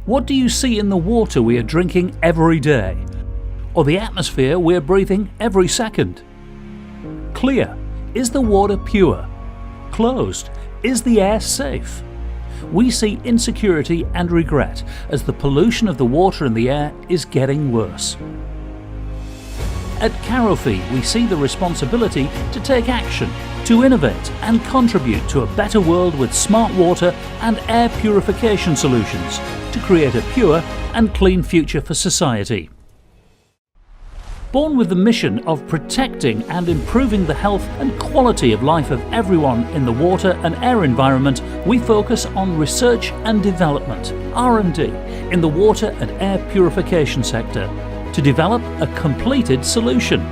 What do you see in the water we are drinking every day? Or the atmosphere we are breathing every second? Clear. Is the water pure? Closed. Is the air safe? We see insecurity and regret as the pollution of the water and the air is getting worse. At Karofi, we see the responsibility to take action, to innovate and contribute to a better world with smart water and air purification solutions to create a pure and clean future for society. Born with the mission of protecting and improving the health and quality of life of everyone in the water and air environment, we focus on research and development, R&D, in the water and air purification sector to develop a completed solution,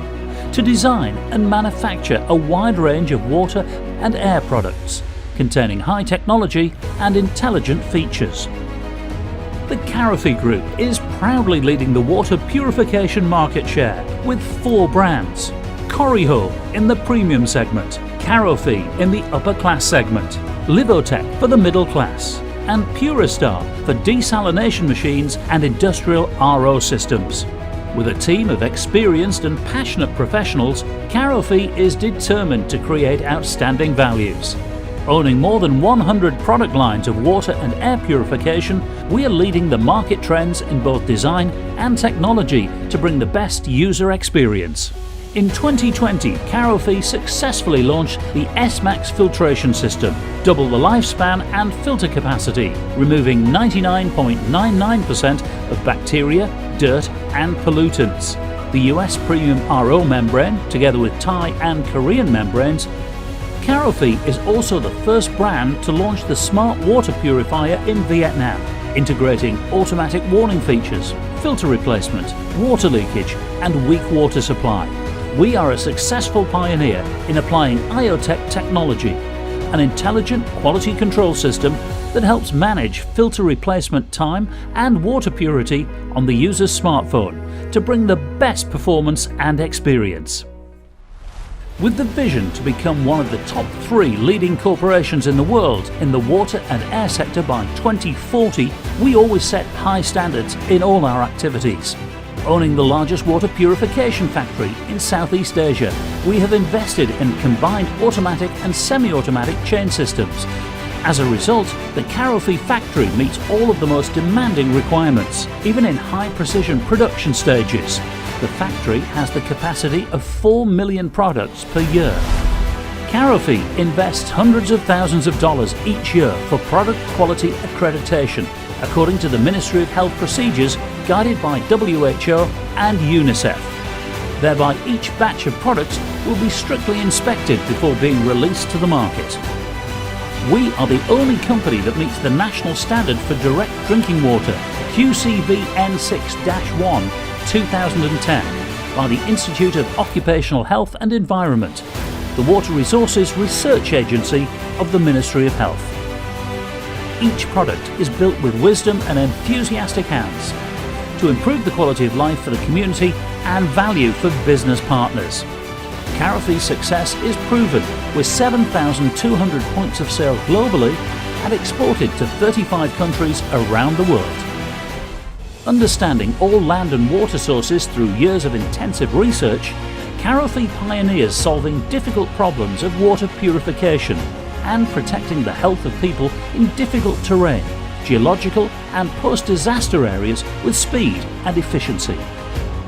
to design and manufacture a wide range of water and air products containing high technology and intelligent features. The Karofi Group is proudly leading the water purification market share with 4 brands. Coriho in the premium segment, Karofi in the upper class segment, Livotech for the middle class, and Puristar for desalination machines and industrial RO systems. With a team of experienced and passionate professionals, Karofi is determined to create outstanding values. Owning more than 100 product lines of water and air purification, we are leading the market trends in both design and technology to bring the best user experience. In 2020, Karofi successfully launched the S-Max filtration system, double the lifespan and filter capacity, removing 99.99% of bacteria, dirt and pollutants. The US premium RO membrane, together with Thai and Korean membranes. Karofi is also the first brand to launch the smart water purifier in Vietnam, integrating automatic warning features, filter replacement, water leakage and weak water supply. We are a successful pioneer in applying IoTech technology, an intelligent quality control system that helps manage filter replacement time and water purity on the user's smartphone to bring the best performance and experience. With the vision to become one of the top 3 leading corporations in the world in the water and air sector by 2040, we always set high standards in all our activities. Owning the largest water purification factory in Southeast Asia, we have invested in combined automatic and semi-automatic chain systems. As a result, the Karofi factory meets all of the most demanding requirements, even in high-precision production stages. The factory has the capacity of 4 million products per year. Karofi invests hundreds of thousands of dollars each year for product quality accreditation, according to the Ministry of Health procedures guided by WHO and UNICEF. Thereby, each batch of products will be strictly inspected before being released to the market. We are the only company that meets the national standard for direct drinking water, QCV N6-1 2010, by the Institute of Occupational Health and Environment, the Water Resources Research Agency of the Ministry of Health. Each product is built with wisdom and enthusiastic hands to improve the quality of life for the community and value for business partners. Karofi's success is proven with 7,200 points of sale globally and exported to 35 countries around the world. Understanding all land and water sources through years of intensive research, Karofi pioneers solving difficult problems of water purification and protecting the health of people in difficult terrain, geological and post-disaster areas with speed and efficiency.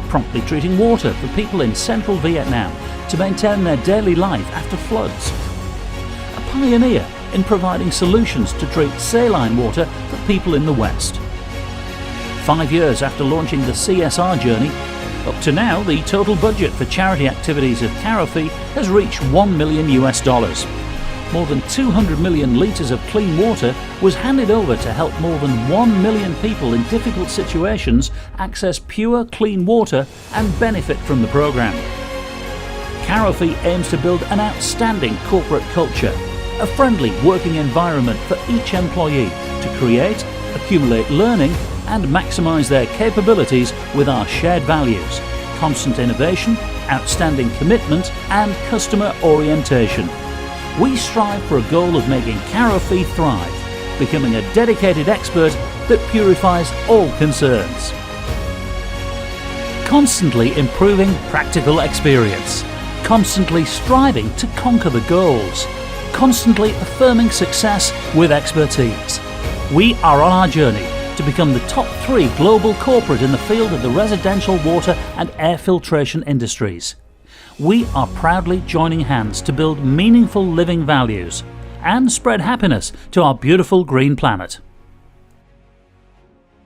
Promptly treating water for people in central Vietnam to maintain their daily life after floods. A pioneer in providing solutions to treat saline water for people in the West. 5 years after launching the CSR journey, up to now the total budget for charity activities of Karofi has reached $1 million. More than 200 million litres of clean water was handed over to help more than 1 million people in difficult situations access pure, clean water and benefit from the programme. Karofi aims to build an outstanding corporate culture, a friendly working environment for each employee to create, accumulate learning and maximise their capabilities with our shared values, constant innovation, outstanding commitment and customer orientation. We strive for a goal of making Karofi thrive, becoming a dedicated expert that purifies all concerns. Constantly improving practical experience, constantly striving to conquer the goals, constantly affirming success with expertise. We are on our journey to become the top 3 global corporate in the field of the residential water and air filtration industries. We are proudly joining hands to build meaningful living values and spread happiness to our beautiful green planet.